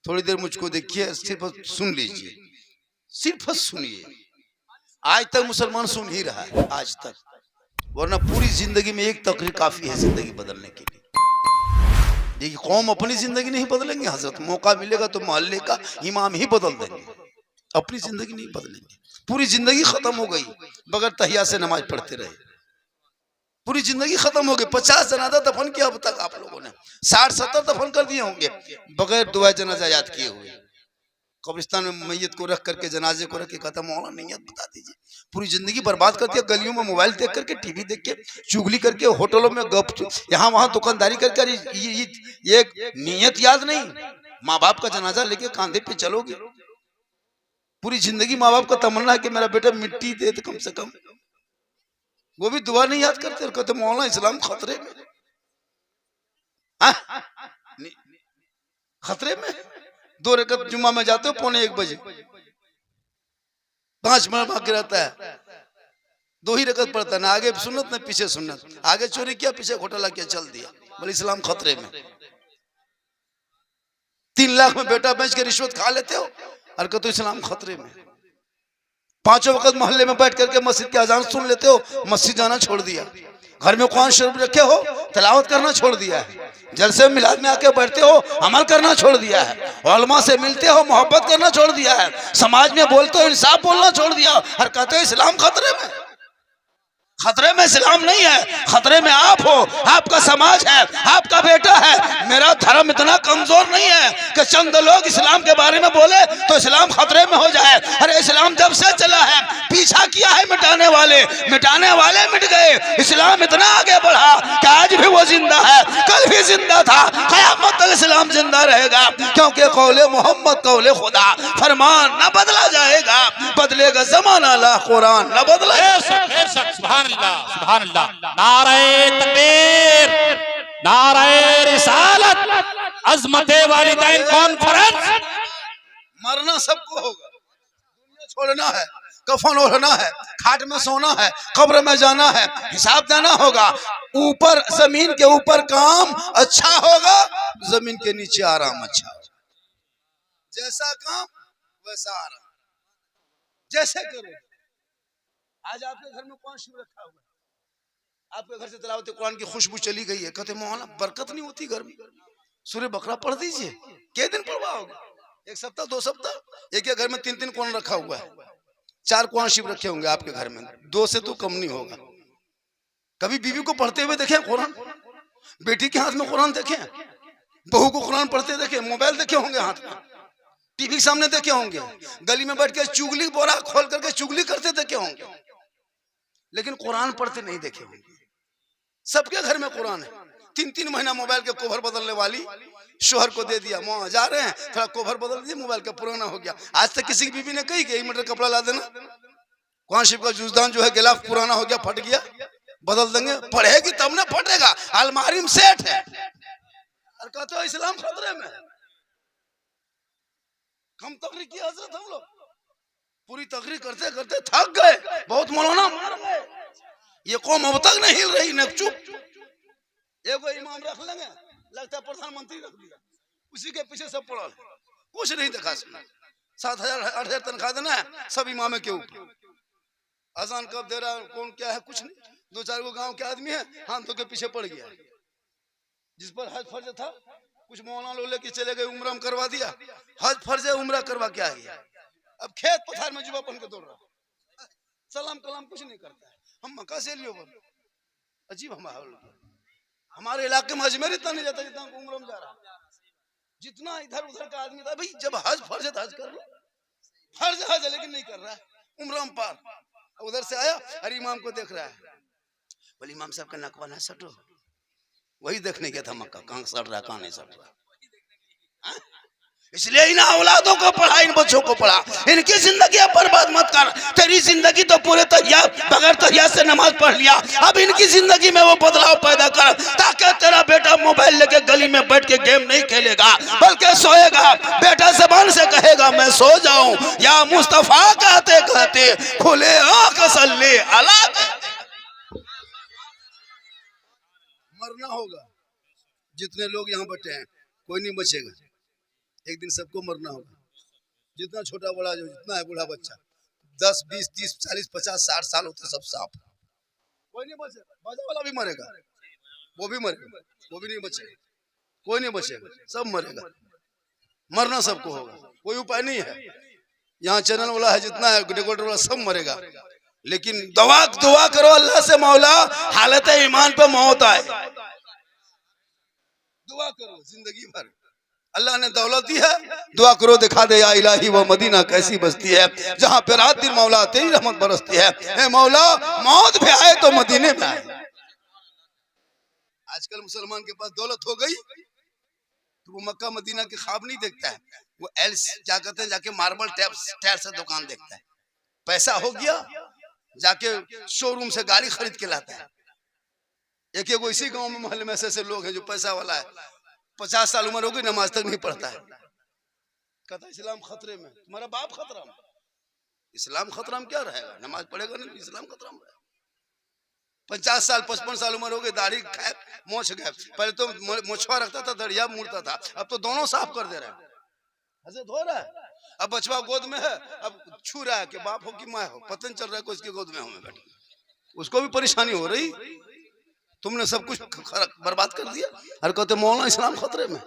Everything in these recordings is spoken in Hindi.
थोड़ी देर मुझको देखिए, सिर्फ सुन लीजिए, सिर्फ सुनिए। आज तक मुसलमान सुन ही रहा है, आज तक, वरना पूरी जिंदगी में एक तकरीर काफी है जिंदगी बदलने के लिए। देखिए, कौम अपनी जिंदगी नहीं बदलेंगे हजरत, मौका मिलेगा तो मोहल्ले का इमाम ही बदल देंगे, अपनी जिंदगी नहीं बदलेंगे। पूरी जिंदगी खत्म हो गई बगैर तहिया से नमाज पढ़ते रहे, पूरी जिंदगी खत्म हो गई। 50 जनाजा दफन किया अब तक आप लोगों ने, 60-70 दफन कर दिए होंगे बगैर दुआ जनाजा याद किए हुए। कब्रिस्तान में मैयत को रख करके, जनाजे को रख के कहता मौला नियत बता दीजिए। पूरी जिंदगी बर्बाद कर दिया, गलियों में मोबाइल देख करके, टीवी देख के, चुगली करके, होटलों में गप, यहाँ वहां दुकानदारी करके। ये नियत याद नहीं, माँ बाप का जनाजा लेके कांधे पे चलोगे। पूरी जिंदगी माँ बाप का तमन्ना है कि मेरा बेटा मिट्टी दे तो कम से कम, वो भी दुआ नहीं याद करते और कहते मौला इस्लाम खतरे में, खतरे में। 2 रकत जुम्मा में जाते हो 1:45 बजे, 5 मिनट बाकी रहता है, 2 ही रकत पड़ता है, ना आगे सुन्नत ना पीछे सुन्नत। आगे चोरी किया, पीछे घोटाला किया, चल दिया, बोले इस्लाम खतरे में। 3 लाख में बेटा बेच के रिश्वत खा लेते हो और कहते हो इस्लाम खतरे में। 5 वक्त मोहल्ले में बैठ करके मस्जिद की अजान सुन लेते हो, मस्जिद जाना छोड़ दिया। घर में कुरान शरीफ रखे हो, तिलावत करना छोड़ दिया है। जलसे मिलाद में आके बैठते हो, अमल करना छोड़ दिया है। उलमा से मिलते हो, मोहब्बत करना छोड़ दिया है। समाज में बोलते हो, इंसाफ बोलना छोड़ दिया और कहते हो इस्लाम खतरे में। खतरे में इस्लाम नहीं है, खतरे में आप हो, आपका समाज है, आपका बेटा है। मेरा धर्म इतना कमजोर नहीं है कि चंद लोग इस्लाम के बारे में बोले तो इस्लाम खतरे में हो जाए। अरे इस्लाम जब से चला है, पीछा किया है मिटाने वाले मिट गए। इस्लाम इतना आगे बढ़ा कि आज भी वो जिंदा है, कल भी जिंदा था, क़यामत तक इस्लाम जिंदा रहेगा। क्योंकि कौले मोहम्मद कौले खुदा, फरमान न बदला जाएगा, बदलेगा जमाना ला कुरान न बदला। सुभान अल्लाह, नारे तकबीर, नारे रिसालत, अज़मते वालिदैन कॉन्फ्रेंस। मरना सबको होगा, दुनिया छोड़ना है, कफन ओढ़ना है, खाट में सोना है, कब्र में जाना है, हिसाब देना होगा। ऊपर जमीन के ऊपर काम अच्छा होगा, जमीन के नीचे आराम अच्छा होगा। जैसा काम वैसा आराम, जैसे करो। आज आपके घर में कौन शिव रखा हुआ है? आपके घर से तिलावत कुरान की खुशबू चली गई है, कहते मौलाना बरकत नहीं होती घर में, सूरह बकरा पढ़ दीजिए। कितने दिन पढ़वाओगे? 1 सप्ताह 2 सप्ताह? एक घर में 3-3 कुरान रखा हुआ है, 4 कुरान शिव रखे होंगे आपके घर में, 2 से तो कम नहीं होगा। कभी बीवी को पढ़ते हुए देखे कुरान? बेटी के हाथ में कुरान देखे? बहू को कुरान पढ़ते देखे? मोबाइल देखे होंगे हाथ में, टीवी के सामने देखे होंगे, गली में बैठ के चुगली बोरा खोल करके चुगली करते देखे होंगे, लेकिन कुरान पढ़ते नहीं देखे होंगे। सबके घर में कुरान है। 3-3 महीना मोबाइल के कवर बदलने वाली शोहर को दे दिया, वहां जा रहे हैं थोड़ा कवर बदल दिया, मोबाइल का पुराना हो गया। आज तक किसी की बीवी ने कही कि 1 मीटर कपड़ा ला देना, कुरान शरीफ का जुजदान जो है गिलाफ पुराना हो गया, फट गया, बदल देंगे। पढ़ेगी तब ना फटेगा, अलमारी में सेट है और कहते हो इस्लाम खतरे में। कम तकरीर की हजरत, हम लोग पूरी तकरीर करते करते थक गए, बहुत मौलाना मार गए। ये कौम अब तक नहीं हिल रही, न चुप। एगो इमाम रख लेंगे, लगता है प्रधानमंत्री रख दिया, उसी के पीछे सब पड़ा, कुछ नहीं देखा सुना। 7,000-8,000 तनख्वाह देना है, सब इमाम के ऊपर। अजान कब दे रहा है, कौन क्या है, कुछ नहीं। 2-4 गो गांव के आदमी है, हाथों के पीछे पड़ गया। जिस पर हज फर्ज था, कुछ मौलाना लोग लेके चले गए, उम्रा करवा दिया। हज फर्ज है, उम्रा करवा के आ गया। अब खेत पथार में जुबा पहन के दौड़ रहा, सलाम कलाम कुछ नहीं करता है। हम मक्का से लियो, अजीब हमारे इलाके में अजमेर इतना नहीं जाता जितना उम्र में जा रहा। जितना इधर उधर का आदमी था, भाई जब हज फर्ज है तो हज कर लो, फर्ज हज है लेकिन नहीं कर रहा है, उम्र में पार। उधर से आया, अरे इमाम को देख रहा है, बोले इमाम साहब का नकवा ना सटो। वही देखने गया था मक्का, कहाँ सट रहा कहाँ नहीं सट रहा। इसलिए इन औलादों को पढ़ा, इन बच्चों को पढ़ा, इनकी जिंदगी बर्बाद मत कर। तेरी जिंदगी तो पूरे तहिया बगैर तहिया से नमाज पढ़ लिया, अब इनकी जिंदगी में वो बदलाव पैदा कर, ताकि तेरा बेटा मोबाइल लेके गली में बैठ के गेम नहीं खेलेगा बल्कि सोएगा। बेटा जबान से कहेगा मैं सो जाऊं, या मुस्तफा कहते कहते खुले आंख सल्ले अला। मरना होगा, जितने लोग यहाँ बैठे हैं कोई नहीं बचेगा, एक दिन सबको मरना होगा, जितना छोटा बड़ा जो जितना है बूढ़ा बच्चा, 10, 20, 30, 40, 50, 60 साल होते सब सांप, कोई नहीं बचेगा। बाजा वाला भी मरेगा, वो भी मरेगा, वो भी नहीं बचेगा, कोई नहीं बचेगा, सब मरेगा। मरना सबको होगा, कोई उपाय नहीं है। यहाँ चैनल वाला है जितना है डेकोरेटर वाला सब मरेगा, लेकिन दुआ करो अल्लाह से मौला हालत ईमान पे मौत आए। दुआ करो जिंदगी भर, अल्लाह ने दौलत दी है, दुआ करो दिखा दे या इलाही वो मदीना कैसी बस्ती है जहाँ पे रात दिन मौला तेरी रहमत बरसती है। ए मौला मौत भी आए तो मदीने में आए। आजकल मुसलमान के पास दौलत हो गई तो वो मक्का मदीना के ख्वाब नहीं देखता है, वो एल्स क्या कहते हैं जाके मार्बल टायर से दुकान देखता है। पैसा हो गया जाके शोरूम से गाड़ी खरीद के लाता है। एक इसी गांव में मोहल्ले में ऐसे लोग हैं जो पैसा वाला है, 50 साल उम्र हो गई नमाज तक नहीं पढ़ता है, कहता इस्लाम खतरे में, तुम्हारा बाप खतरा में। इस्लाम खतरा में क्या रहेगा, नमाज पढ़ेगा नहीं, इस्लाम खतरा में रहेगा। 50 साल 55 साल उम्र हो गई, दाढ़ी गायब, मोछ गायब। पहले तो मोछवा रखता था, दढ़िया मुड़ता था, अब तो दोनों साफ कर दे रहा है, हजरत हो रहा है। अब बचवा गोद में है, अब छू रहा है कि बाप हो कि माँ हो, पता नहीं चल रहा है उसकी गोद में हूं मैं बैठी, उसको भी परेशानी हो रही। तुमने सब कुछ बर्बाद कर दिया और कहते मौलाना इस्लाम खतरे में।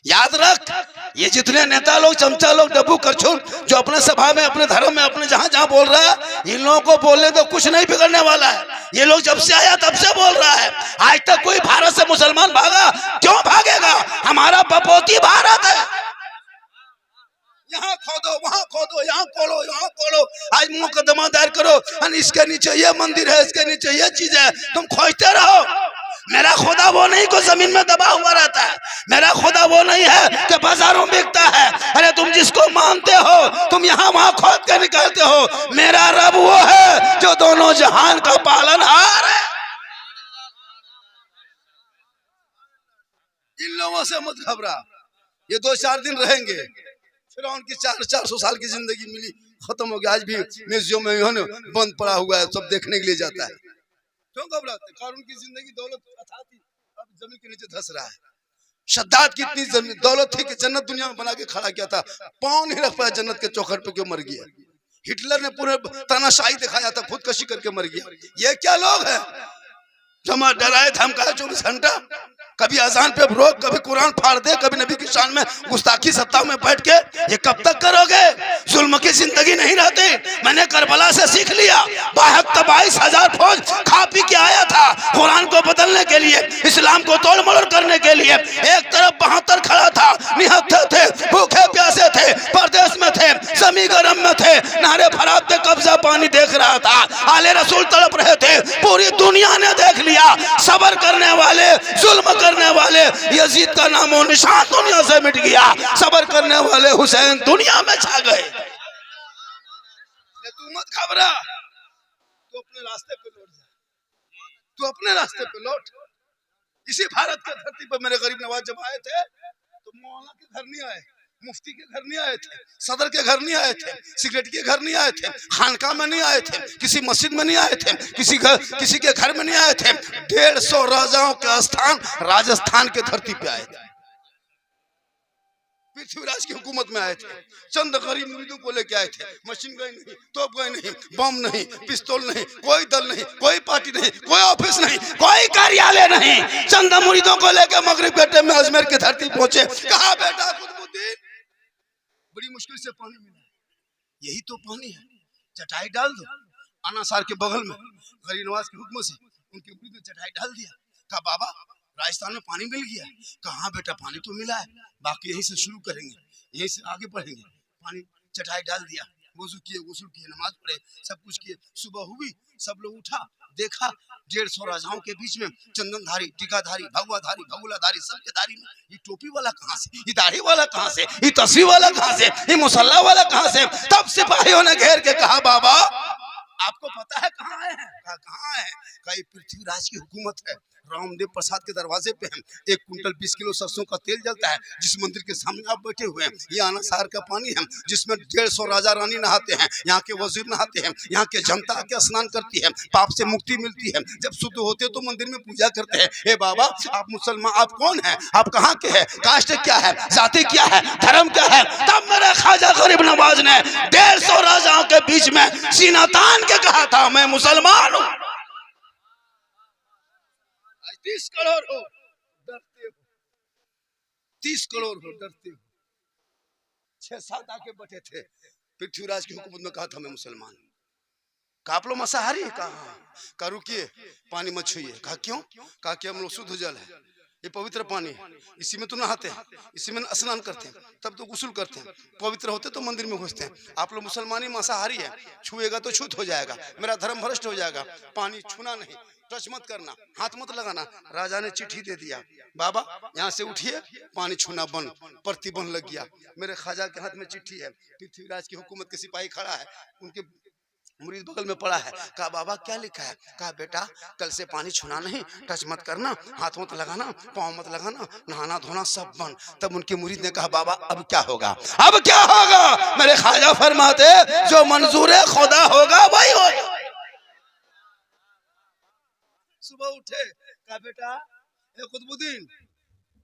याद रख, ये जितने नेता लोग, चमचा लोग, डब्बू करछुल जो अपने सभा में, अपने धर्म में, अपने जहां जहां बोल रहा है, इन लोगों को बोलने तो कुछ नहीं बिगड़ने वाला है। ये लोग जब से आया तब से बोल रहा है, आज तक कोई भारत से मुसलमान भागा? क्यों भागेगा? हमारा बपोती भारत है। यहाँ खोदो, वहाँ खोदो, यहाँ खोलो, यहाँ खोलो, आज मुकदमा दायर करो, इसके नीचे ये मंदिर है, इसके नीचे ये चीज है, तुम खोजते रहो। मेरा खुदा वो नहीं को जमीन में दबा हुआ रहता है, मेरा खुदा वो नहीं है कि बाजारों में बिकता है। अरे तुम जिसको मानते हो तुम यहाँ वहाँ खोद के निकालते हो। मेरा रब वो है जो दोनों जहान का पालनहार है। इन लोगों से मत घबरा, ये 2-4 दिन रहेंगे, फिर उनकी 400 साल की जिंदगी मिली खत्म हो गया। आज भी म्यूजियम में बंद पड़ा हुआ है, सब देखने के लिए जाता है। क्यों घबराते? कारून की जिंदगी दौलत थी, अब जमीन के नीचे धस रहा है। शद्दाद की इतनी दौलत थी कि जन्नत दुनिया में बना के खड़ा किया था, पांव नहीं रख पाया जन्नत के चौखट पे, क्यों मर गया? हिटलर ने पूरे तानाशाही दिखाया था, खुदकशी करके मर गया। ये क्या लोग हैं जमा डराए धमकाए 24 घंटा, कभी अजान पे रोक, कभी कुरान फाड़ दे, कभी नबी की शान में गुस्ताखी सत्ता में बैठ के। ये कब तक करोगे? जुल्म की जिंदगी नहीं रहती। मैंने करबला से सीख लिया, 22,000 फौज खा पी के आया था कुरान को बदलने के लिए, इस्लाम को तोड़ मरोड़ करने के लिए। एक तरफ 72 खड़ा था, निहत्थे थे, भूखे प्यासे थे, परदेश में थे, समी गरम में थे, नारे फराब पे कब्जा पानी देख रहा था, आले रसूल तड़प रहे थे, पूरी दुनिया ने देख लिया। सबर करने वाले, जुल्म करने वाले, यजीद का नामो निशान दुनिया से मिट गया। सबर करने वाले हुसैन दुनिया में छा गए। तू मत घबरा, तू अपने रास्ते पे लौट जा, तू अपने रास्ते पे लौट। इसी भारत की धरती पर मेरे गरीब नवाज जब आए थे तो मौलाना के घर नहीं आए, मुफ्ती के घर नहीं आए थे, सदर के घर नहीं आए थे, सिगरेट के घर नहीं आए थे, खानका में नहीं आए थे, किसी मस्जिद में नहीं आए थे, किसी के घर में नहीं आए थे। 150 राजाओं के स्थान राजस्थान के धरती पे आए थे, पृथ्वीराज की हुकूमत में आए थे। चंद गरीब मुरीदों को लेके आए थे, मशीन गन नहीं, तोप गन नहीं, बम नहीं, पिस्तौल नहीं, कोई दल नहीं, कोई पार्टी नहीं, कोई ऑफिस नहीं, कोई कार्यालय नहीं। चंद मुरीदों को लेके मगरिब बेटे में अजमेर की धरती पहुंचे। कहा बेटा कुतुबुद्दीन, बड़ी मुश्किल से पानी मिला, यही तो पानी है, चटाई डाल दो। अनासार के बगल में गरीब नवाज के हुक्म से उनके मुरीद ने चटाई डाल दिया। कहा बाबा राजस्थान में पानी मिल गया। कहाँ बेटा पानी तो मिला है, बाकी यहीं से शुरू करेंगे, यहीं से आगे बढ़ेंगे। पानी चटाई डाल दिया, वजू किए, गुस्ल किए, नमाज पढ़े, सब कुछ किए। सुबह हुई, सब लोग उठा, देखा 150 राजाओं के बीच में चंदनधारी, टीकाधारी, भगवाधारी, भगुलाधारी, सबके धारी में ये टोपी वाला कहाँ से, ये दाढ़ी वाला कहाँ से, ये तस्वीर वाला कहाँ से, ये मुसल्ला वाला कहाँ से। तब सिपाहियों ने घेर के कहा बाबा आपको पता है कहाँ आए हैं? कहा कहाँ आए हैं? कहा ये पृथ्वीराज की हुकूमत है, रामदेव प्रसाद के दरवाजे पे हैं, 1 कुंटल 20 किलो सरसों का तेल जलता है। जिस मंदिर के सामने आप बैठे हुए हैं, ये आना सार का पानी है, जिसमें 150 राजा रानी नहाते हैं, यहाँ के वजीर नहाते हैं, यहाँ के जनता के स्नान करती है, पाप से मुक्ति मिलती है। जब शुद्ध होते तो मंदिर में पूजा करते हैं। हे बाबा, आप मुसलमान, आप कौन है, आप कहाँ के हैं, कास्ट क्या है, जाति क्या है, धर्म क्या है? तब मेरे ख्वाजा गरीब नवाज ने 150 राजाओं के बीच में सीना तान के कहा था, मैं मुसलमान हूँ। 30 करोड़ हो डरते हो, 30 करोड़ हो डरते हो। 6-7 आके बैठे थे, पृथ्वीराज की हुकूमत में कहा था मैं मुसलमान हूं। कहा आप लोग मांसाहारी है? कहा रुकिए, पानी मत छुइए। कहा क्यों? कहा कि हम लोग शुद्ध जल है, ये पवित्र पानी है, इसी में तो नहाते हैं, इसी में स्नान करते हैं, तब तो गुस्ल करते हैं, पवित्र होते तो मंदिर में घुसते हैं। आप लोग मुसलमानी मांसाहारी है, छुएगा तो छूत हो जाएगा, मेरा धर्म भ्रष्ट हो जाएगा। पानी छूना नहीं, टच मत करना, हाथ मत लगाना। राजा ने चिट्ठी दे दिया, बाबा यहाँ से उठिए, पानी छूना बंद, प्रतिबंध लग गया। मेरे ख्वाजा के हाथ में चिट्ठी है, पृथ्वीराज की हुकूमत के सिपाही खड़ा है, उनके मुरीद बगल में पड़ा है। कहा बाबा क्या लिखा है? कहा बेटा कल से पानी छूना नहीं, टच मत करना, हाथ मत लगाना, पाँव मत लगाना, नहाना धोना सब बंद। तब उनके मुरीद ने कहा बाबा अब क्या होगा, अब क्या होगा? मेरे ख्वाजा फरमाते जो मंजूर खुदा होगा वही होगा। सुबह उठे, कहा बेटा कुतुबुद्दीन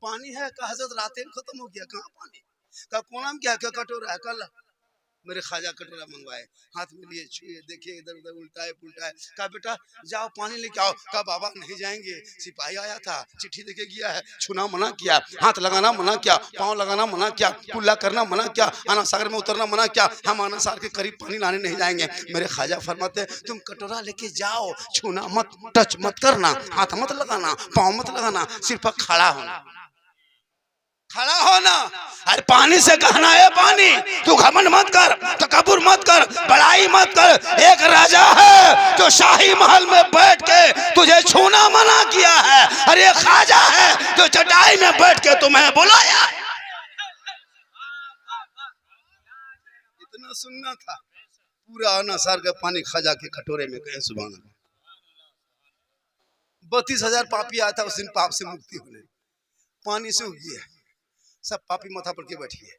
पानी है? कहा हजरत रात खत्म हो गया, कहाँ पानी? कहा कोना में क्या कटोरा है? कल मेरे ख्वाजा कटोरा मंगवाए, हाथ में लिए, छुए, देखे, इधर उधर उल्टाए पुल्टाए। कहा बेटा जाओ पानी लेके आओ। कहा बाबा नहीं जाएंगे, सिपाही आया था, चिट्ठी देके गया है, छूना मना किया, हाथ लगाना मना किया, पाँव लगाना मना किया, कुल्ला करना मना किया, आना सागर में उतरना मना किया, हम आना सागर के करीब पानी लाने नहीं जाएंगे। मेरे ख्वाजा फरमाते तुम कटोरा लेके जाओ, छूना मत, टच मत करना, हाथ मत लगाना, पाँव मत लगाना, सिर्फ खड़ा होना, खड़ा होना। अरे पानी से कहना है पानी, तू घमंड मत कर, तकब्बुर मत कर, बड़ाई मत कर। एक राजा है जो शाही महल में बैठ के तुझे छूना मना किया है, और एक ख्वाजा है जो चटाई में बैठ के तुम्हें बुलाया। इतना सुनना था, पूरा आना सार का पानी ख्वाजा के कटोरे में गए। सुभान अल्लाह। 32,000 पापी आया था उस दिन पाप से मुक्ति होने, पानी से उगी है। सब पापी माथा पर के बैठी है,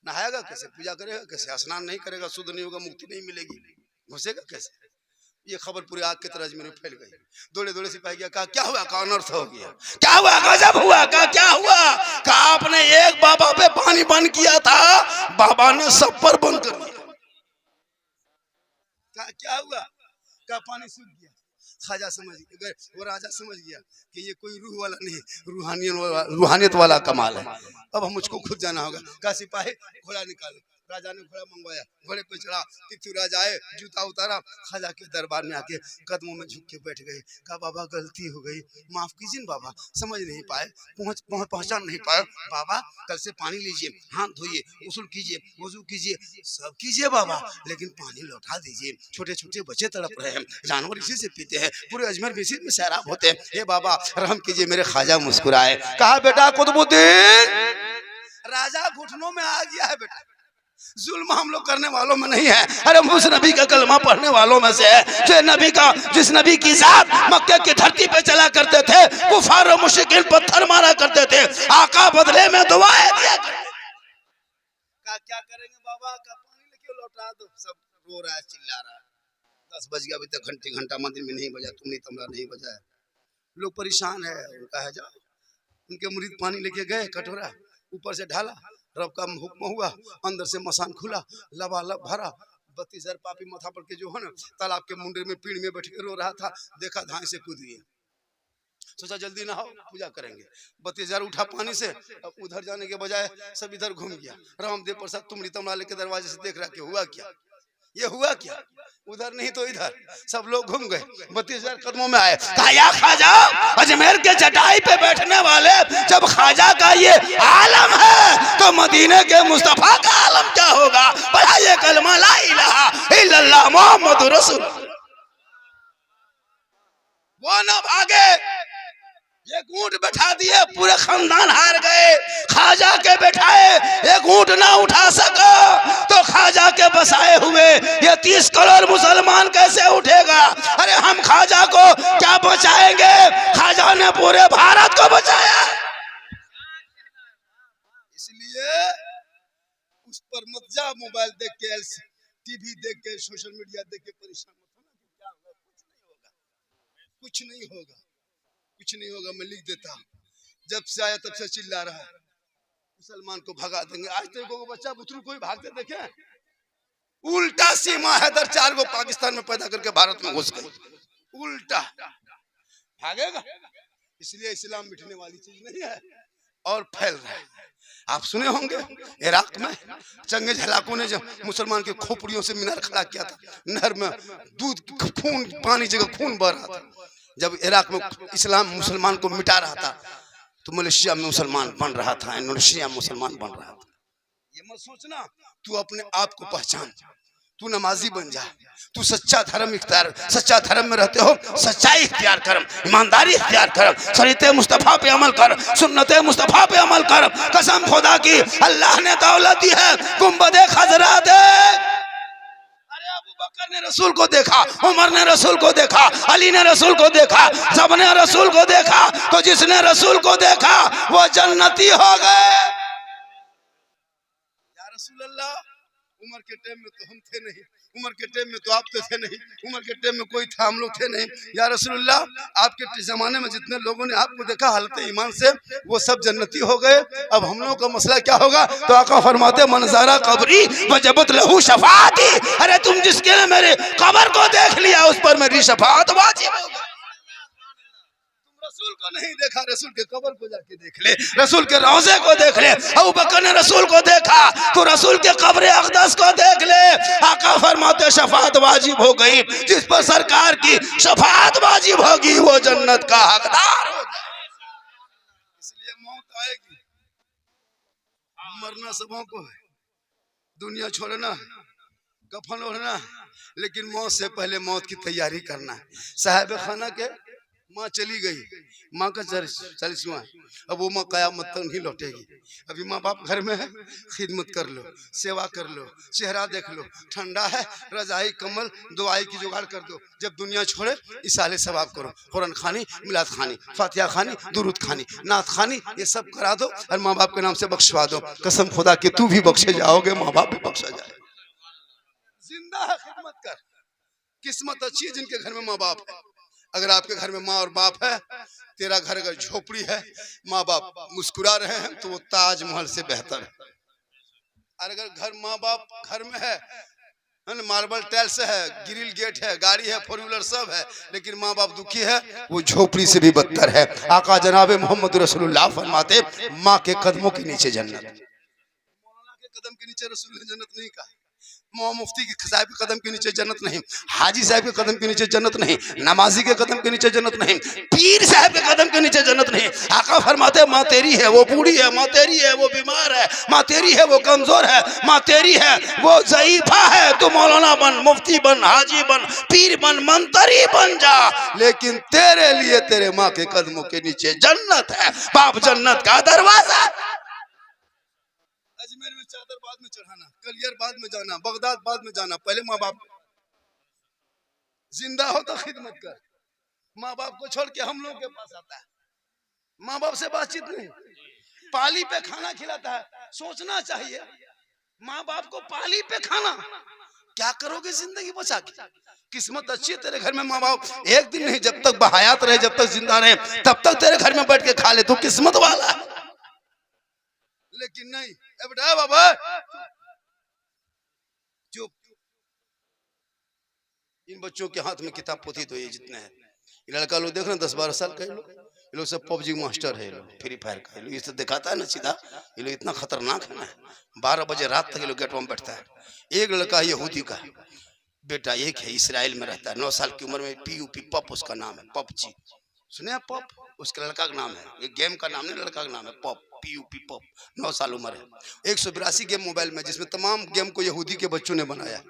नहाएगा कैसे, पूजा करेगा कैसे, स्नान नहीं करेगा, शुद्ध नहीं होगा, मुक्ति नहीं मिलेगी, घुसेगा कैसे? ये खबर पूरे आग के तरह अजमेर में फैल गई। दौड़े दौड़े सिपाही गया, कहा क्या हुआ? कहा अनर्थ हो गया। क्या हुआ? गजब हुआ। कहा क्या हुआ? कहा आपने एक बाबा पे पानी बंद किया था, बाबा ने सब पर बंद कर दिया। कहा क्या हुआ? कहा पानी सूख गया। ख्वाजा समझ गया, वो राजा समझ गया कि ये कोई रूह वाला नहीं, रूहानियत वाला कमाल है, अब हम मुझको खुद जाना होगा। कहा सिपाही घोड़ा निकालो। राजा ने घोड़ा मंगवाया, घोड़े पे चढ़ा, पृथ्वीराज आए, जूता उतारा, ख्वाजा के दरबार में आके कदमों में झुक के बैठ गए। कहा बाबा गलती हो गई, माफ कीजिए बाबा, समझ नहीं पाए, पहचान नहीं पाए। बाबा कल से पानी लीजिए, हाथ धोइए, गुस्ल कीजिए, वजू कीजिए, सब कीजिए बाबा, लेकिन पानी लौटा दीजिए। छोटे छोटे बच्चे तड़प रहे हैं, जानवर इसी से पीते हैं, पूरे अजमेर में इसी में सैराब होते हैं, हे बाबा रहम कीजिए। मेरे ख्वाजा मुस्कुराए। कहा बेटा कुतुबुद्दीन, राजा घुटनों में आ गया है बेटा, जुल्म हम लोग करने वालों में नहीं है, अरे उस नबी का कलमा पढ़ने वालों में से है, जो नबी का, जिस नबी की जात मक्के की धरती पे चला करते थे, कुफार और मुश्रिकीन पत्थर मारा करते थे, आका बदले में दुआएं दिया करते। क्या करेंगे बाबा? का पानी लेके लौटा दो। सब रो रहा है, चिल्ला रहा है। 10 बज गया, अभी तक घंटा मंदिर में नहीं बजा, तुमने तमला नहीं बजाया, लोग परेशान है। उनका है जाओ, उनके मुरीद पानी लेके गए, कटोरा ऊपर से ढाला, रब का हुक्म हुआ, अंदर से मसान खुला, लबालब भरा। 32,000 पापी माथा पर के जो है ना, तालाब के मुंडे में पीड़ में बैठ के रो रहा था, देखा धाए से कूद गया, सोचा जल्दी ना हो, पूजा करेंगे। 32,000 उठा पानी से, अब उधर जाने के बजाय सब इधर घूम गया। रामदेव प्रसाद तुमरी तमला के दरवाजे से देख रहा कि हुआ क्या, ये हुआ क्या, उधर नहीं तो इधर, सब लोग घूम गए। 32,000 कदमों में आए। कहा या ख्वाजा, अजमेर के चटाई पे बैठने वाले, जब ख्वाजा का ये आलम है तो मदीने के मुस्तफा का आलम क्या होगा? पढ़ाइए कलमा ला इलाहा इल्लल्लाह मुहम्मदुर रसूल। वो ना भागे, एक ऊंट बैठा दिए, पूरे खानदान हार गए। ख्वाजा के बैठाए, एक ऊंट ना उठा सका तो ख्वाजा के बसाए हुए ये 30 करोड़ मुसलमान कैसे उठेगा? अरे हम ख्वाजा को क्या बचाएंगे? ख्वाजा ने पूरे भारत को बचाया। इसलिए उस पर मत जा, मोबाइल देख के, टीवी देख के, सोशल मीडिया देख के परेशान मत होना। क्या होगा? कुछ नहीं होगा, कुछ नहीं होगा। मैं लिख देता हूँ, जब से आया तब से चिल्ला रहा है मुसलमान को भगा देंगे। आज तेरे को बच्चा बुतरू कोई भागते देखे? उल्टा सीमा हैदर 4 को पाकिस्तान में पैदा करके भारत में घुस गई, उल्टा भागेगा। इसलिए इस्लाम मिटने वाली चीज नहीं है और फैल रहा है। आप सुने होंगे इराक में चंगेज हलाकों ने जब मुसलमान के खोपड़ियों से मीनार खड़ा किया था, नहर में दूध खून, पानी जगह खून बह रहा था। जब इराक में इस्लाम मुसलमान को मिटा रहा था तो मलेशिया में मुसलमान बन रहा था, इंडोनेशिया में मुसलमान बन रहा था। ये मत सोचना, तू अपने आप को पहचान, तू नमाजी बन जा, तू सच्चा धर्म इख्तियार, सच्चा धर्म में रहते हो सच्चाई इख्तियार कर, ईमानदारी इख्तियार कर, शरीयत मुस्तफा पे अमल कर, सुन्नत मुस्तफा पे अमल कर। कसम खुदा की अल्लाह ने दौलत दी है, गुंबदे खजरा दे। अरे अबू बकर ने रसूल को देखा, उमर ने रसूल को देखा, अली ने रसूल को देखा, सब ने रसूल को देखा। तो जिसने रसूल को देखा वो जन्नती हो गए। या रसूल अल्लाह, उमर के टाइम में तो हम थे नहीं, उमर के टाइम में तो आप तो थे नहीं, उमर के टाइम में कोई था, हम लोग थे नहीं। या रसूलुल्लाह, आपके जमाने में जितने लोगों ने आपको देखा हालत ईमान से, वो सब जन्नती हो गए। अब हम लोगों का मसला क्या होगा? तो आका फरमाते मंज़ारा कब्री वजबत लहू शफाअती। अरे तुम जिसके ने मेरे कब्र को देख लिया उस पर मेरी शफाअत वाजिब हो गई। रसूल को नहीं देखा, रसूल के कब्र को जाके देख ले, रसूल के रोज़े को देख ले। अबू बकर ने रसूल को देखा तो रसूल के कब्र अक़दस को देख ले। आका फरमाते शफाअत वाजिब हो गई। जिस पर सरकार की शफाअत वाजिब होगी वो जन्नत का हकदार हो जाएगा। इसलिए मौत आएगी, मरना सबों को है, दुनिया छोड़ना है, कफन ओढ़ना है, लेकिन मौत से पहले मौत की तैयारी करना है। साहिब खाना के माँ चली गई, माँ का 40वां, अब वो माँ कयामत तक नहीं लौटेगी। अभी माँ बाप घर में है, खिदमत कर लो, सेवा कर लो, चेहरा देख लो, ठंडा है, रजाई कम्बल दुआई की जुगाड़ कर दो। जब दुनिया छोड़े इसाले सवाब करो, कुरान खानी, मिलाद खानी, फातिहा खानी, दुरूद खानी, नात खानी, ये सब करा दो और माँ बाप के नाम से बख्शवा दो। कसम खुदा कि तू भी बख्शे जाओगे, माँ बाप भी बख्शा जाए। जिंदा है, खिदमत कर। किस्मत अच्छी है जिनके घर में माँ बाप है। अगर आपके घर में माँ और बाप है, तेरा घर अगर झोपड़ी है, माँ बाप मुस्कुरा रहे हैं तो वो ताजमहल से बेहतर है। और अगर घर माँ बाप घर में है, मार्बल टाइल्स है, ग्रिल गेट है, गाड़ी है, 4 व्हीलर सब है, लेकिन माँ बाप दुखी है, वो झोपड़ी से भी बदतर है। आका जनाब मोहम्मद रसूलुल्लाह फरमाते माँ के कदमों के नीचे जन्नत। मौलाना के कदम के नीचे रसूल ने जन्नत नहीं कहा, मुफ्ती के साहब के कदम के नीचे जन्नत नहीं, हाजी साहब के कदम के नीचे जन्नत नहीं, नमाजी के कदम के नीचे जन्नत नहीं, पीर साहब के कदम के नीचे जन्नत नहीं। आका फरमाते माँ तेरी है वो बूढ़ी है, माँ तेरी है वो बीमार है, माँ तेरी है वो कमजोर है, माँ तेरी है वो ज़ईफा है। तो मौलाना बन, मुफ्ती बन, हाजी बन, पीर बन, मंतरी बन जा, लेकिन तेरे लिए तेरे माँ के कदमों के नीचे जन्नत है। बाप जन्नत का दरवाजा। अजमेर में चादर बाद में चढ़ाना, कलियर बाद में जाना, बगदाद बाद में जाना, पहले माँ बाप जिंदा हो तो खिदमत कर। माँ बाप को छोड़ के हम लोग के पास आता है, माँ बाप से बातचीत नहीं, पाली पे खाना खिलाता है। सोचना चाहिए, माँ बाप को पाली पे खाना, क्या करोगे जिंदगी बचा के? किस्मत अच्छी है तेरे घर में माँ बाप, एक दिन नहीं, जब तक बहयात रहे, जब तक जिंदा रहे, तब तक तेरे घर में बैठ के खा ले, तू किस्मत वाला है। लेकिन नहीं, बेटा बाबा चुप। इन बच्चों के हाथ में किताब पोथी तो ये जितने हैं, ये लड़का लोग देख रहे हैं 10-12 साल का, ये लोग सब पबजी मास्टर है, फ्री फायर का, ये तो दिखाता है ना सीधा, ये लोग इतना खतरनाक है ना। 12 बजे रात तक ये लोग गेट में बैठता है। एक लड़का यहूदी का बेटा, एक है इस्राइल में रहता है, 9 साल की उम्र में, PUP पप उसका नाम है, पबजी सुने आप? पप उसके लड़का का नाम है, ये गेम का नाम नहीं, लड़का का नाम है पप, PUP पप। 9 साल उम्र है। 182 गेम मोबाइल में, जिसमें तमाम गेम को यहूदी के बच्चों ने बनाया,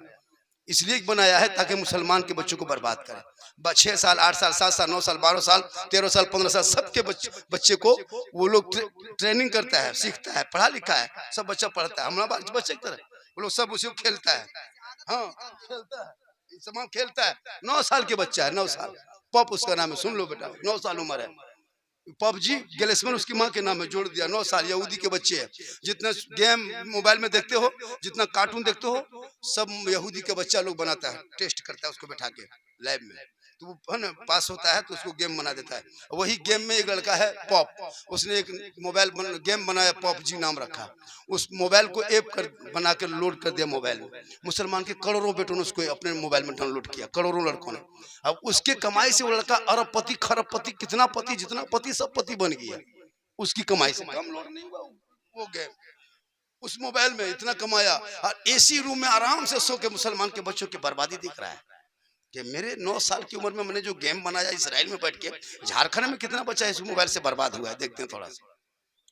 इसलिए बनाया है ताकि मुसलमान के बच्चों को बर्बाद करे। 6 साल, 8 साल, 7 साल, 9 साल, 12 साल, 13 साल, 15 साल, सबके बच्चे को वो लोग ट्रेनिंग करता है, सीखता है, पढ़ा लिखा है, सब बच्चा पढ़ता है, हमारा बच्चे की तरह वो लोग सब उसी को खेलता है। हाँ खेलता है, सामान खेलता है। 9 साल के बच्चा है, 9 साल। पॉप उसका नाम है, सुन लो बेटा, 9 साल उम्र है। पबजी ग्लेसमन उसकी माँ के नाम है, जोड़ दिया। 9 साल, यहूदी के बच्चे हैं। जितना गेम मोबाइल में देखते हो, जितना कार्टून देखते हो, सब यहूदी के बच्चा लोग बनाता है, टेस्ट करता है उसको बैठा के लैब में, तो वो है ना पास होता है तो उसको गेम बना देता है। वही गेम में एक लड़का है पॉप, उसने एक मोबाइल गेम बनाया, पबजी नाम रखा। उस मोबाइल को ऐप कर बना के लोड कर दिया मोबाइल में। मुसलमान के करोड़ों बेटों ने उसको अपने मोबाइल में डाउनलोड किया, करोड़ों लड़कों ने। अब उसके कमाई से वो लड़का अरबपति खरबपति, कितना पति, जितना पति सब पति बन गया उसकी कमाई से। कम लोड नहीं हुआ वो गेम, उस मोबाइल में इतना कमाया। और एसी रूम में आराम से सो के मुसलमान के बच्चों की बर्बादी दिख रहा है कि मेरे 9 साल की उम्र में मैंने जो गेम बनाया इसराइल में बैठ के, झारखंड में कितना बच्चा इस मोबाइल से बर्बाद हुआ है, देखते हैं थोड़ा सा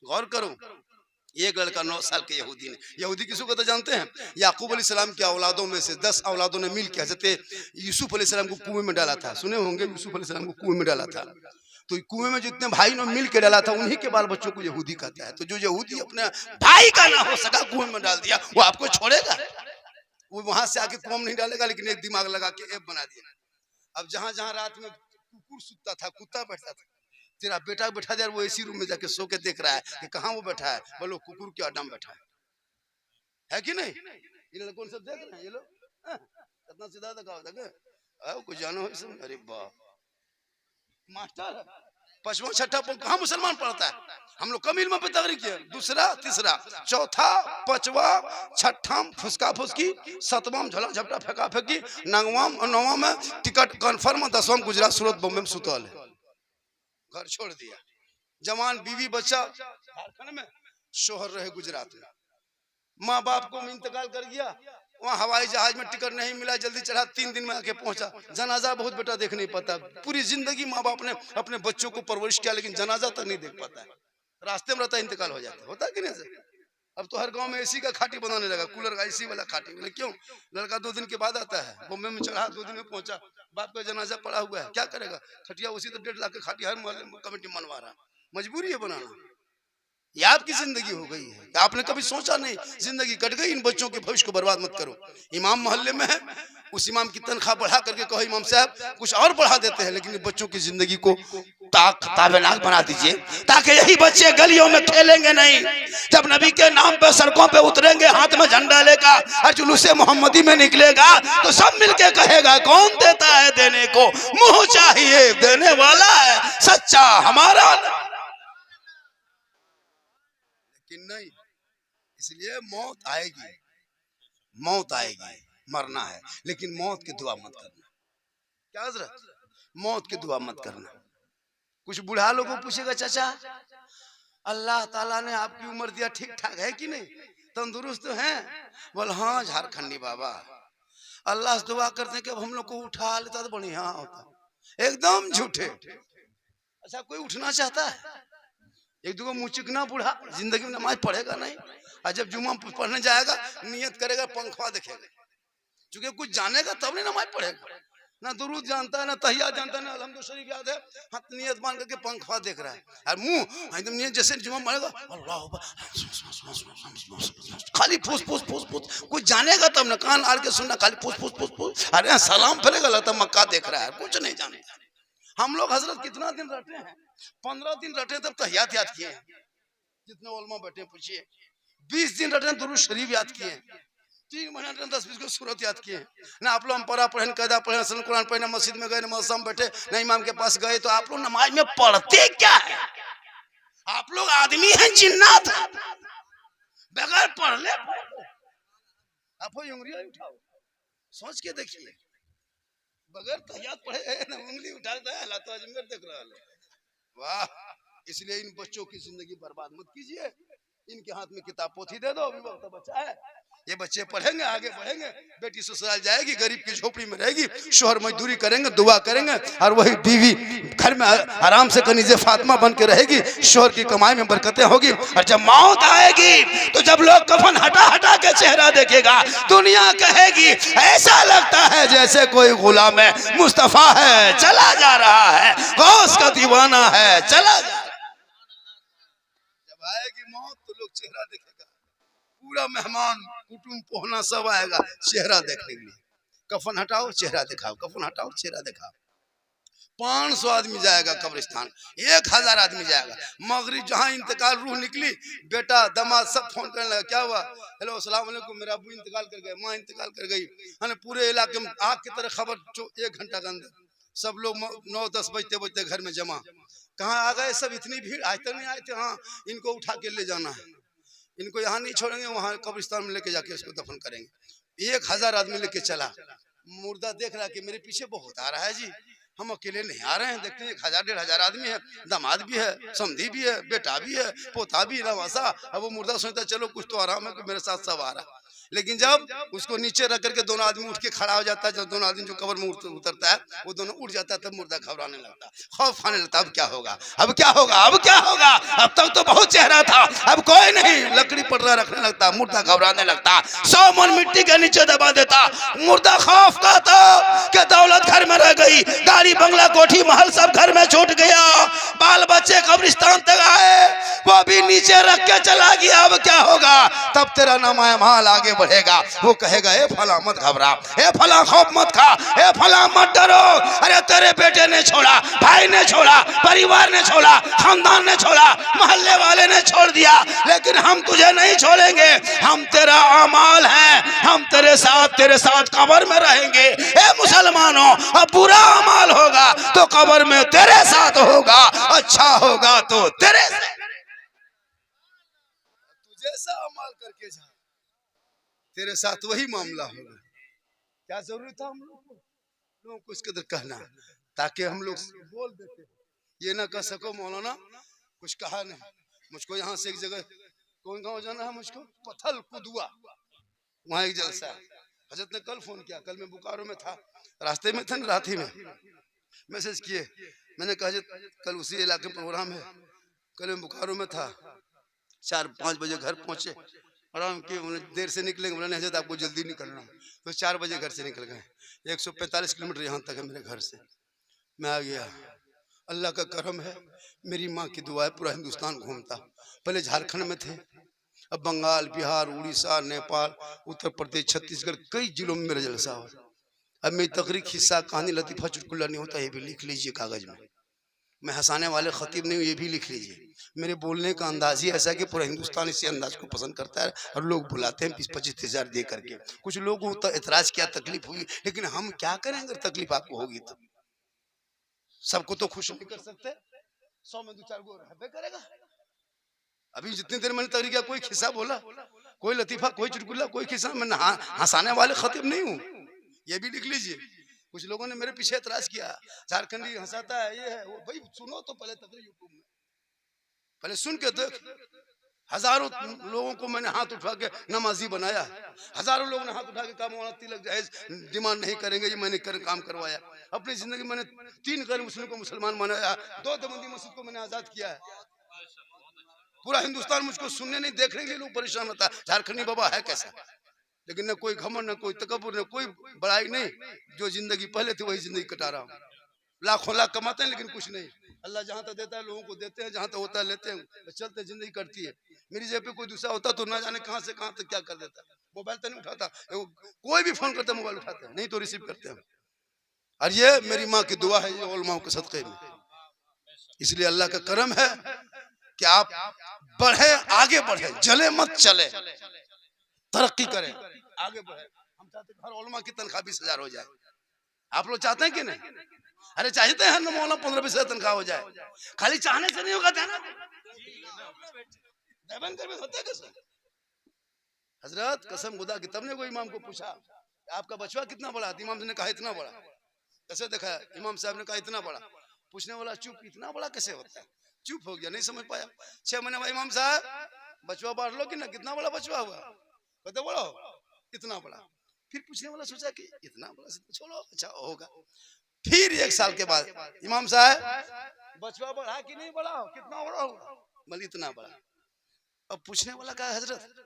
गौर करो। एक लड़का 9 साल के यहूदी ने, यहूदी किसको कहते जानते हैं? याकूब अलैहिस्सलाम की औलादों में से 10 औलादों ने मिल के हज़रत यूसुफ अलैहिस्सलाम को कुएं में डाला था। सुने होंगे, यूसुफ अलैहिस्सलाम को कुएं में डाला था। तो कुएं में जितने भाई ने मिल के डाला था, उन्हीं के बाल बच्चों को यहूदी कहता है। तो जो यहूदी अपने भाई का ना हो सका कुएं में डाल दिया, वो आपको छोड़ेगा? वो वहां से आके कुएं में नहीं डालेगा, लेकिन एक दिमाग लगा के ऐप बना दिया। अब जहां जहां रात में कुकुर सुतता था, कुत्ता बैठता था, तेरा बेटा बैठा दिया, वो एसी रूम में जाके सो के देख रहा है कि कहाँ वो बैठा है, बोलो कुकुर के अड्डा में बैठा है कि नहीं? ये लोग कौन सब देख रहे हैं, ये लोग कितना सीधा दिखाओ देखे कुछ जानो। अरे बाप, मास्टर 5वां 6ठा कहाँ मुसलमान पढ़ता है? हम लोग कम इल्म पे तकरीर किए, दूसरा तीसरा चौथा 5वां 6ठा फुसका फुसकी, 7वां झोला झपटा फेंका फेंकी, 9वां में टिकट कन्फर्म, 10वां गुजरात सूरत बॉम्बे में सुतल है, घर छोड़ दिया। जवान बीवी बच्चा झारखंड में, शोहर रहे गुजरात में। माँ बाप को इंतकाल कर गया, वहाँ हवाई जहाज में टिकट नहीं मिला, जल्दी चढ़ा, 3 दिन में आके पहुंचा। जनाजा बहुत बेटा देख नहीं पाता, पूरी जिंदगी माँ बाप ने अपने बच्चों को परवरिश किया, लेकिन जनाजा तक नहीं देख पाता है, रास्ते में रहता इंतकाल हो जाता है। होता कि नहीं? अब तो हर गांव में एसी का खाटी बनाने लगा, कूलर का एसी वाला खाटी। बोले क्यों? लड़का 2 दिन के बाद आता है, बॉम्बे में चढ़ा, 2 दिन में पहुंचा, बाप का जनाजा पड़ा हुआ है, क्या करेगा? खटिया उसी तो 1.5 लाख का खाटी हर मोहल्ले में कमेटी मनवा रहा, मजबूरी है बनाना। ये आपकी जिंदगी हो गई है, आपने कभी सोचा नहीं, जिंदगी कट गई। इन बच्चों के भविष्य को बर्बाद मत करो। इमाम मोहल्ले में है, उस इमाम की तनख्वाह बढ़ा करके कहो इमाम साहब कुछ और बढ़ा देते हैं, लेकिन बच्चों की जिंदगी को ताबेनाक बना दीजिए, ताकि यही बच्चे गलियों में खेलेंगे नहीं, जब नबी के नाम पे सड़कों पे उतरेंगे, हाथ में झंडा लेकर और जुलूसे मोहम्मदी में निकलेगा, तो सब मिलके कहेगा कौन देता है देने को, मुंह चाहिए देने वाला है सच्चा हमारा। लेकिन नहीं, इसलिए मौत आएगी, मौत आएगी, मरना है, लेकिन मौत की दुआ मत करना। क्या हजरत? मौत की दुआ मत करना। कुछ बूढ़ा लोगों को पूछेगा, चाचा अल्लाह ताला ने आपकी उम्र दिया, ठीक ठाक है कि नहीं, तंदुरुस्त तो हैं? बोल हाँ झारखंडी बाबा, अल्लाह से दुआ करते हैं कि अब हम लोग को उठा लेता तो बढ़िया होता। एकदम झूठे। अच्छा कोई उठना चाहता है? एक दो मुँह चिकना बूढ़ा जिंदगी में नमाज पढ़ेगा नहीं, और जब जुम्मा पढ़ने जाएगा नियत करेगा, पंखवा देखेगा, चूंकि कुछ जानेगा तब नहीं नमाज पढ़ेगा। ना दुरूद जानता है, ना तहिया जानता है, ना अलहम्दुलिल्लाह शरीफ याद है, हाथ नियत मान करके पंखवा देख रहा है, और मुंह एकदम नियत जैसे जुम्मा पढ़ेगा अल्लाह खाली फूस फूस फूस फूस। कुछ जानेगा तब ना, कान आड़ के सुनना, खाली फूस फूस फूस फूस। अरे सलाम फिरेगा लगता मक्का देख रहा है, कुछ नहीं जानता। हम लोग हजरत कितना दिन रटे हैं? 15 दिन रटे तब तहियात याद किए हैं, जितने उलमा बैठे पूछिए। 20 दिन रटे दुरूद शरीफ याद किए हैं, 3 महीना 10-20 को सूरत याद किए। ना आप लोग हम पढ़ा पढ़े, कायदा पढ़े, असल कुरान पढ़े, मस्जिद में गए, मौसम में बैठे, ना इमाम के पास गए, तो आप लोग नमाज में पढ़ते क्या है? आप लोग आदमी हैं जिन्नात, बगैर पढ़ ले आप उंगलियां उठाओ, सोच के देखिए, बगैर तहियात पढ़े ना उंगली उठाता है, अल्लाह तो अजमगढ़ देख रहा है। वाह! इसलिए इन बच्चों की जिंदगी बर्बाद मत कीजिए, इनके हाथ में किताब पोथी दे दो, अभी वक्त बचा है, ये बच्चे पढ़ेंगे, आगे बढ़ेंगे, बेटी ससुराल जाएगी, गरीब की झोपड़ी में रहेगी, शोहर मजदूरी करेंगे, दुआ करेंगे, और वही बीवी घर में आराम से कनीज़े फातिमा बन के रहेगी, शोहर की कमाई में बरकतें होगी। और जब मौत आएगी तो जब लोग कफन हटा हटा के चेहरा देखेगा, दुनिया कहेगी ऐसा लगता है जैसे कोई गुलाम है मुस्तफा है चला जा रहा है, गौस का दीवाना है चला जा। जब आएगी मौत तो लोग चेहरा देखेगा, पूरा मेहमान कुटुम पोहना सब आएगा चेहरा देखने के लिए। कफन हटाओ चेहरा दिखाओ, कफन हटाओ चेहरा दिखाओ। 500 आदमी जाएगा कब्रिस्तान, 1000 आदमी जाएगा। मगरिब जहाँ इंतकाल रूह निकली, बेटा दामाद सब फोन करने लगा, क्या हुआ, हेलो अस्सलाम वालेकुम, मेरा अबू इंतकाल कर गए, माँ इंतकाल कर गई। है पूरे इलाके में आग की तरह खबर 1 घंटा के अंदर सब लोग 9-10 बजते बजते घर में जमा। कहाँ आ गए सब, इतनी भीड़, आज तक नहीं आए थे। हाँ, इनको उठा के ले जाना है, इनको यहाँ नहीं छोड़ेंगे, वहाँ कब्रिस्तान में लेके जाके इसको दफन करेंगे। 1000 आदमी लेके चला। मुर्दा देख रहा कि मेरे पीछे बहुत आ रहा है जी, हम अकेले नहीं आ रहे हैं। देखते हैं 1000-1500 आदमी है, दामाद भी है, समधी भी है, बेटा भी है, पोता भी है, नवासा। अब वो मुर्दा सोचता चलो कुछ तो आराम है कि मेरे साथ सब आ रहा है। लेकिन जब उसको नीचे रख करके दोनों आदमी उठ के खड़ा हो जाता है, जब दोनों आदमी जो कब्र में उतरता है वो दोनों उठ जाता है, तब मुर्दा घबराने लगता है, खौफ आने लगता है। अब क्या होगा, अब क्या होगा, अब क्या होगा। अब तक तो बहुत चेहरा था, अब कोई नहीं। लकड़ी पटरा रखने लगता, मुर्दा घबराने लगता, 100 मन मिट्टी के नीचे दबा देता। मुर्दा खौफ का था कि दौलत घर में रह गई, गाड़ी बंगला कोठी महल सब घर में छूट गया, बाल बच्चे कब्रिस्तान तक आए, वो भी नीचे रख के चला गया। अब क्या होगा, तब तेरा नाम माल आगे बढ़ेगा। वो कहेगा ए फला मत घबरा, ए फला खौफ मत खा, ए फला मत डरो। अरे तेरे बेटे ने छोड़ा, भाई ने छोड़ा, परिवार ने छोड़ा, खानदान ने छोड़ा, मोहल्ले वाले ने छोड़ दिया, लेकिन हम तुझे नहीं छोड़ेंगे। हम तेरा अमाल हैं, हम तेरे साथ कब्र में रहेंगे। ए मुसलमानों, अब बुरा अमाल होगा तो कब्र में तेरे साथ होगा, अच्छा होगा तो तेरे से। तू जैसा अमाल करके जा, तेरे साथ वही मामला होगा। क्या जरूरी था हम लोगों को इसके अंदर कहना, ताकि हम लोग बोल देते, ये ना कह सको मौलाना कुछ कहा नहीं। मुझको यहाँ से एक जगह, कौन गांव जाना है मुझको, पथल कुदुआ, वहाँ एक जलसा है। हजरत ने कल फोन किया, कल मैं बोकारो में था, रास्ते में था ना, रात ही में मैसेज किए। मैंने कहा हजरत कल उसी इलाके में प्रोग्राम है, कल मैं बोकारो में था, 4-5 बजे घर पहुंचे, आराम किए, देर से निकलेंगे, बोला नहीं हजरत आपको जल्दी निकलना, तो 4 बजे घर से निकल गए। 145 किलोमीटर यहाँ तक है मेरे घर से, मैं आ गया। अल्लाह का करम है, मेरी माँ की दुआ है, पूरा हिंदुस्तान घूमता। पहले झारखंड में थे, अब बंगाल, बिहार, उड़ीसा, नेपाल, उत्तर प्रदेश, छत्तीसगढ़, कई जिलों में मेरा जलसा हो। अब मेरी तकरीर, हिस्सा, कहानी, लतीफ़ा, चुटकुला नहीं होता, ये भी लिख लीजिए कागज में। मैं हंसाने वाले खतीब नहीं हूँ, ये भी लिख लीजिए। मेरे बोलने का अंदाज ही ऐसा है कि पूरा हिंदुस्तान इसी अंदाज को पसंद करता है, और लोग बुलाते हैं 20-25 हज़ार दे करके। कुछ लोगों को एतराज किया, तकलीफ हुई, लेकिन हम क्या करें अगर तकलीफ आपको होगी तो। सबको तो खुश नहीं कर सकते, 100 में 2-4 गो रहबे करेगा। अभी जितनी देर मैंने तकरीर किया, कोई खिस्सा बोला, कोई लतीफा, कोई चुटकुला, कोई खिस्सा। मैं हंसाने वाले खतीब नहीं हूँ, ये भी लिख लीजिए। कुछ लोगों ने मेरे पीछे एतराज किया, झारखंडी हंसाता है, ये है वो। भाई सुनो तो पहले तकरीर यूट्यूब में, पहले सुन के देख। हजारों लोगों को मैंने हाथ उठा के नमाजी बनाया, हजारों लोगों ने हाथ उठा के कहा मौलाना तिलक जहेज डिमांड नहीं करेंगे, ये मैंने काम करवाया। अपनी जिंदगी मैंने 3 गैर मुस्लिम को मुसलमान बनाया, 2 देवबंदी मस्जिद को मैंने आजाद किया है। पूरा हिंदुस्तान मुझको सुनने नहीं देखने के लिए लोग परेशान होता है, झारखंडी बाबा है कैसा। लेकिन न कोई घमंड, न कोई तकब्बुर, न कोई बड़ाई नहीं। जो जिंदगी पहले थी वही जिंदगी कटा रहा हूँ। लाखों लाख कमाते हैं लेकिन कुछ नहीं। अल्लाह जहाँ तक देता है लोगों को देते हैं, जहाँ तक होता है लेते हैं, तो चलते जिंदगी कटती है। मेरी जेब पे कोई दूसरा होता तो ना जाने कहाँ से कहाँ तक क्या कर देता। मोबाइल तो नहीं उठाता, कोई भी फोन करता मोबाइल उठाते हैं, नहीं तो रिसीव करते हैं। और ये मेरी माँ की दुआ है, ये उलमाओं के सदक़े में। इसलिए अल्लाह का करम है कि आप बढ़े, आगे बढ़े, जले मत चले, तरक्की करें, आगे बढ़े। हम चाहते हैं हर उलमा की तनख्वाह 20,000 हो जाए। आप लोग चाहते हैं कि नहीं? अरे चाहते हैं ना मौलाना 15-20 हज़ार तनख्वाह हो जाए। खाली चाहने से नहीं होगा, देना होता है कैसे? हजरत कसम खुदा की, तब ने कोई इमाम को पूछा आपका बचवा कितना बड़ा, इमाम ने कहा इतना बड़ा। कैसे देखा, इमाम साहब ने कहा इतना बड़ा। पूछने वाला चुप, इतना बड़ा कैसे होता है? चुप हो गया, नहीं समझ पाया। 6 महीने बाद इमाम साहब बचवा बांट लो कि ना, कितना बड़ा बचवा हुआ? कहते बड़ा हो, इतना बड़ा। फिर पूछने वाला सोचा कि इतना बड़ा, छोड़ो अच्छा होगा। फिर 1 साल के बाद इमाम साहब बचवा बढ़ा कि नहीं बढ़ा, कितना बड़ा होगा? बोले इतना बड़ा। अब पूछने वाला कहा हजरत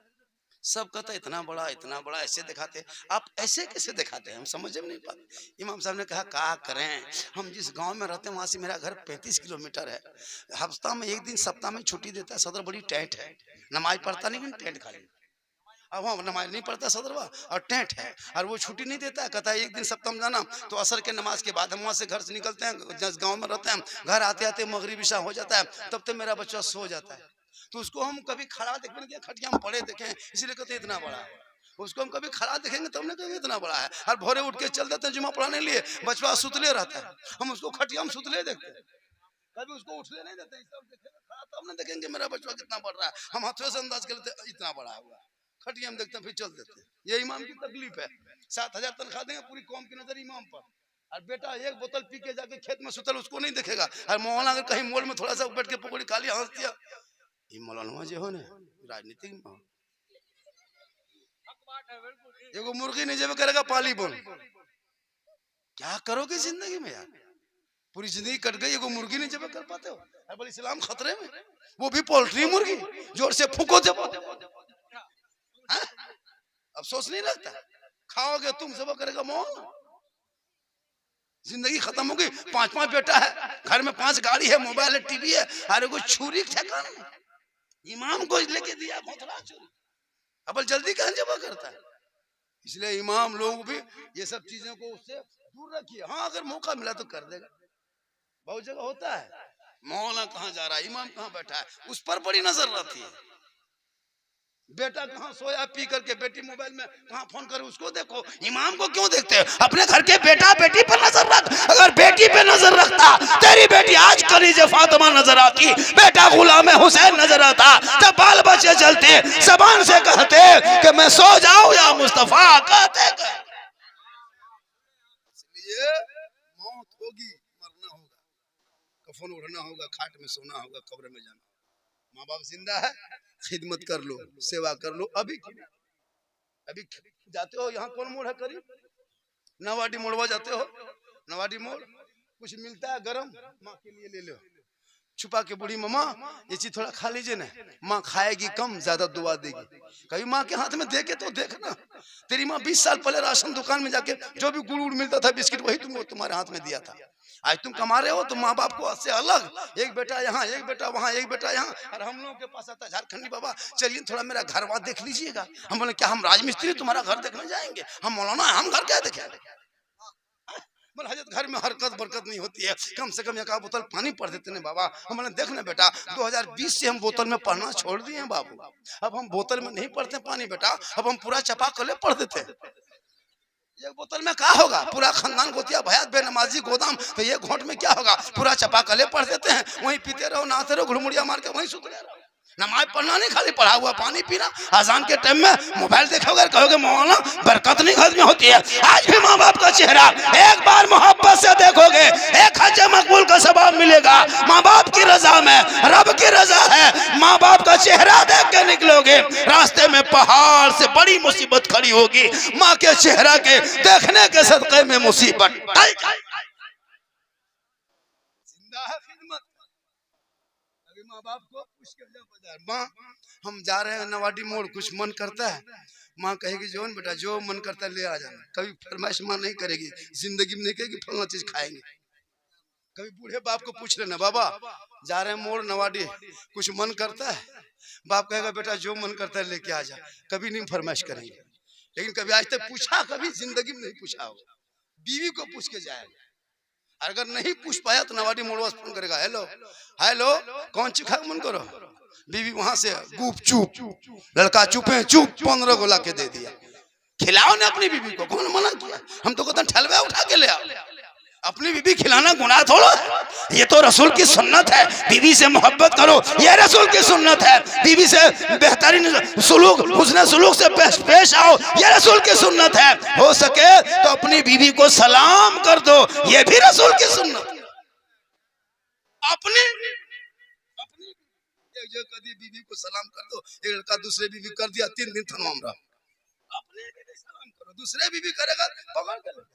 सब कहता इतना बड़ा ऐसे दिखाते, आप ऐसे कैसे दिखाते हैं, हम समझ में नहीं पाते। इमाम साहब ने कहा क्या करें, हम जिस गांव में रहते हैं वहां से मेरा घर 35 किलोमीटर है। हफ्ता में 1 दिन सप्ताह में छुट्टी देता है, सदर बड़ी टेंट है, नमाज पढ़ता नहीं लेकिन टेंट खाली। अब वहाँ नमाज नहीं पढ़ता सदरवा और टेंट है और वो छुट्टी नहीं देता है, कहता है एक दिन सप्तम जाना। तो असर के नमाज के बाद हम वहाँ से घर से निकलते हैं, जिस गांव में रहते हैं, घर आते आते मगरिब इशा हो जाता है, तब तक मेरा बच्चा सो जाता है। तो उसको हम कभी खड़ा देखेंगे क्या, खटिया में पड़े देखें, इसलिए कहते इतना बड़ा है। उसको हम कभी खड़ा देखेंगे तब नहीं कहेंगे इतना बड़ा है। और भोरे उठ के चल देते हैं जुमा पढ़ाने के लिए, बचवा सुतले रहता है, हम उसको खटिया में सुतले देखते हैं, कभी उसको उठले नहीं देते। सब देखेंगे खड़ा तब नहीं देखेंगे मेरा बचवा कितना बढ़ रहा है। हम हाथों से अंदाज कर लेते इतना बड़ा हुआ, खटिया में देखते हैं फिर चल देते हैं। ये इमाम की तकलीफ है। 7,000 तनख्वाह देंगे, पूरी कौम की नजर इमाम पर। और बेटा एक बोतल पी के जाके खेत में सुतल, उसको नहीं देखेगा। और मौलाना अगर कहीं मोल में थोड़ा सा बैठ के पकौड़ी खा लिया, हंस दिया, ये मौलाना जो हो ना राजनीतिक एगो मुर्गी नहीं जब करेगा पाली बोल, क्या करोगे जिंदगी में यार? पूरी जिंदगी कट गई, एगो मुर्गी नहीं जब कर पाते हो। बोले इस्लाम खतरे में, वो भी पोल्ट्री मुर्गी, जोर से फूको जब अफसोस नहीं लगता। खाओगे तुम, सब करेगा मौलाना। जिंदगी खत्म होगी। 5-5 बेटा है, घर में 5 गाड़ी है, मोबाइल है, टीवी है, अरे कोई छुरी ठेकाना नहीं। इमाम को लेके दिया भोतला चोरी, अब जल्दी कहां जमा करता है। इसलिए इमाम लोग भी ये सब चीजों को उससे दूर रखिए। हाँ अगर मौका मिला तो कर देगा, बहुत जगह होता है। मौलाना कहाँ जा रहा है, इमाम कहाँ बैठा है, उस पर बड़ी नजर रहती है। बेटा कहाँ सोया पी करके, बेटी मोबाइल में कहाँ फोन करे, उसको देखो। इमाम को क्यों देखते हो? अपने घर के बेटा बेटी पर नजर रख। अगर बेटी पे नजर रखता, तेरी बेटी आज कलीजे फातिमा नजर आती, बेटा गुलाम हुसैन नजर आता, तब बाल बच्चे चलते जबान से कहते कि मैं सो जाऊं या मुस्तफा कहते। इसलिए मौत होगी, मरना होगा, कफन ओढ़ना होगा, खाट में सोना होगा, कब्र में जाना। माँ बाप जिंदा है, खिदमत कर लो, सेवा कर लो। अभी जाते हो, यहाँ कौन मोड़ है करीब, नवाडी मोड़वा जाते हो, नवाडी मोड़ कुछ मिलता है गरम, माँ के लिए ले लो छुपा के। बूढ़ी मामा ये चीज थोड़ा खा लीजिए ना, माँ खाएगी कम, ज्यादा दुआ देगी। कभी माँ के हाथ में देके तो देखना, तेरी माँ 20 साल पहले राशन दुकान में जाके जो भी गुड़ उड़ मिलता था, बिस्किट, वही तुमको तुम्हारे हाथ में दिया था। आज तुम कमा रहे हो तो माँ बाप को से अलग, एक बेटा यहाँ, एक बेटा वहाँ, एक बेटा यहाँ। और हम लोगों के पास आता झारखंडी, बाबा चलिए थोड़ा मेरा घर वहां देख लीजिएगा। हम बोले क्या हम राजमिस्त्री तुम्हारा घर देखने जाएंगे? हम मौलाना, हम घर क्या देखे? बोले हजरत घर में हरकत बरकत नहीं होती है, कम से कम 1 बोतल पानी पढ़ देते ना बाबा। हम बोले देखना बेटा 2020 से हम बोतल में पढ़ना छोड़ दिए हैं बाबू, अब हम बोतल में नहीं पढ़ते पानी बेटा, अब हम पूरा चपा कले पढ़ देते हैं। एक बोतल में क्या होगा, पूरा खानदान गोतिया भयात बेनमाजी गोदाम, तो ये घोट में क्या होगा? पूरा चपा कले पढ़ देते हैं, वहीं पीते रहो, नहाते रहो, घुड़मुड़िया मार के वहीं सुते रहो। नमाज पढ़ना नहीं, खाली पढ़ा हुआ पानी पीना। अजान के टाइम में मोबाइल देखोगे, कहोगे मौलाना बरकत नहीं घर में होती है। आज भी माँ बाप का चेहरा एक बार मोहब्बत से देखोगे, एक हज मकबूल का सवाब मिलेगा। माँ बाप की रजा में, रब की रजा है, माँ बाप का चेहरा देख के निकलोगे, रास्ते में पहाड़ से बड़ी मुसीबत खड़ी होगी, माँ के चेहरा के देखने के सदक़े में मुसीबत। जिंदा है खिदमत, अभी माँ बाप को पूछ के माँ हम जा रहे हैं नवाडी मोड़, कुछ मन करता है? माँ कहेगी जो बेटा जो मन करता है ले आ जाना। कभी फरमाइश माँ नहीं करेगी, जिंदगी में नहीं कहेगी फलना चीज खाएंगे। कभी बूढ़े बाप को पूछ लेना, बाबा जा रहे हैं मोड़ नवाडी, कुछ मन करता है? बाप कहेगा बेटा जो मन करता है लेके आ जा। कभी नहीं फरमाइश करेंगे, लेकिन कभी आज तक पूछा, कभी जिंदगी में नहीं पूछा होगा। बीवी को पूछ के जाएगा, अगर नहीं पूछ पाया तो नवाडी मोड़ फोन करेगा, हेलो हेलो कौन चिखा मन करो? बीवी वहां से गुप चुप, लड़का चुपे चुप 15 गोला के दे दिया। खिलाओ ने अपनी बीवी को, कौन मना किया? हम तो कहते ठलवे उठा के ले आओ। अपनी बीवी खिलाना गुनाह थोड़ा है, ये तो रसूल की सुन्नत है। बीवी से मोहब्बत करो, ये रसूल की सुन्नत है। बीवी से बेहतरीन सुलूक, हुस्न सुलूक से पेश आओ, ये रसूल की सुन्नत है। हो सके तो अपनी बीवी को सलाम कर दो, ये भी रसूल की सुन्नत है। अपनी जो कभी बीवी को सलाम कर दो, एक लड़का दूसरे बीवी कर दिया, 3 दिन तमाम रहा। अपने बीवी सलाम करो, दूसरे बीवी करेगा पकड़ के ले।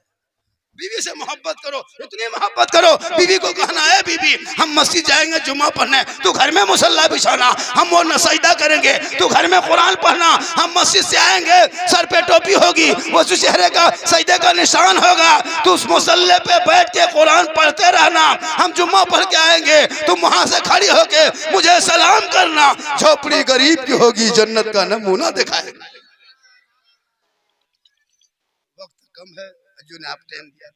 बीवी से मोहब्बत करो, इतनी मोहब्बत करो, बीवी को कहना है बीबी हम मस्जिद जाएंगे जुम्मा पढ़ने, तू घर में मुसल्ला बिछाना, हम वो नसजदा करेंगे, तू घर में कुरान पढ़ना, हम मस्जिद से आएंगे सर पे टोपी होगी, वो चेहरे का सजदे का निशान होगा, तू उस मुसल्ले पे बैठ के कुरान पढ़ते रहना, हम जुम्मा पढ़ के आएंगे, तुम वहां से खड़ी होके मुझे सलाम करना। झोपड़ी गरीब की होगी, जन्नत का नमूना दिखाएगा। कम है जो ने आप टाइम दिया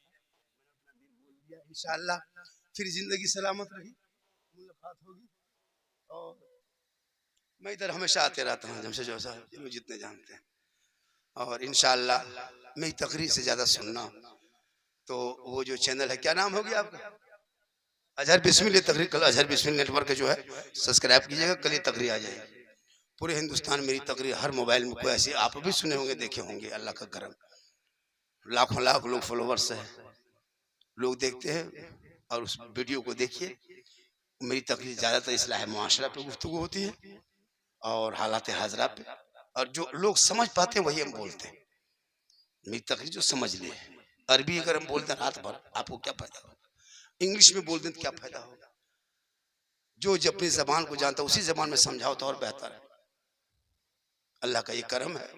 इंशाअल्लाह फिर जिंदगी सलामत रही, मुलाकात होगी। और मैं इधर हमेशा आते रहता हूँ जमशेद जो साहब जितने जानते हैं, और इंशाअल्लाह मेरी तकरीर से ज़्यादा सुनना। तो वो जो चैनल है, क्या नाम होगी आपका? अजहर बिस्मिल तकरीर, कल अजहर बिस्मिल नेटवर्क जो है सब्सक्राइब कीजिएगा, कल ये तकरीर आ जाएगी। पूरे हिंदुस्तान मेरी तकरीर हर मोबाइल में कोई ऐसी, आप भी सुने होंगे, देखे होंगे, अल्लाह का करम, लाखों लाख लोग फॉलोवर्स है, लोग देखते हैं। और उस वीडियो को देखिए। मेरी तकरीर ज़्यादातर इस्लाह मुआशरा पे गुफ्तगू होती है और हालात हाजरा पे, और जो लोग समझ पाते हैं वही हम बोलते हैं। मेरी तकरीर जो समझ ले, अरबी अगर हम बोलते हैं रात भर, आपको क्या फायदा होगा? इंग्लिश में बोल दें तो क्या फायदा होगा? जो अपनी जबान को जानता है उसी जबान में समझाओ तो और बेहतर है। अल्लाह का ये करम है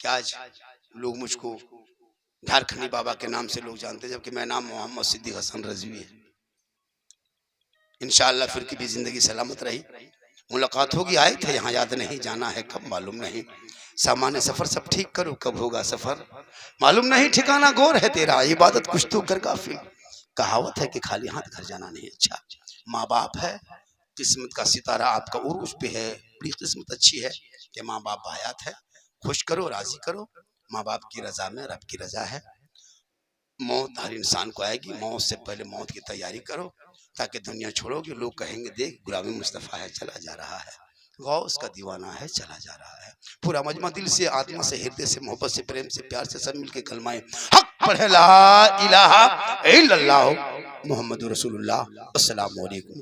कि आज लोग मुझको झारखंडी बाबा के नाम से लोग जानते हैं, जबकि मेरा नाम मोहम्मद सिद्दीक हसन रजवी है। इंशाअल्लाह फिर की भी जिंदगी सलामत रही, मुलाकात होगी। आए थे यहाँ, याद नहीं, जाना है कब मालूम नहीं। सामान्य सफर सब ठीक करो, कब होगा सफर मालूम नहीं। ठिकाना गौर है तेरा, इबादत कुछ तो कर काफिल। कहावत है कि खाली हाथ घर जाना नहीं अच्छा। माँ बाप है, किस्मत का सितारा आपका उरूज पे है। बड़ी किस्मत अच्छी है कि माँ बाप हयात है। खुश करो, राजी करो, माँ बाप की रजा में रब की रजा है। मौत हर इंसान को आएगी, मौत से पहले मौत की तैयारी करो, ताकि दुनिया छोड़ोगे लोग कहेंगे देख गुलामी मुस्तफ़ा है, चला जा रहा है, गौस का दीवाना है, चला जा रहा है। पूरा मजमा दिल से, आत्मा से, हृदय से, मोहब्बत से, प्रेम से, प्यार से सब मिलके कलमाए हक पढ़े, ला इलाहा इल्लल्लाह मुहम्मदुर रसूलुल्लाह। अस्सलामु अलैकुम।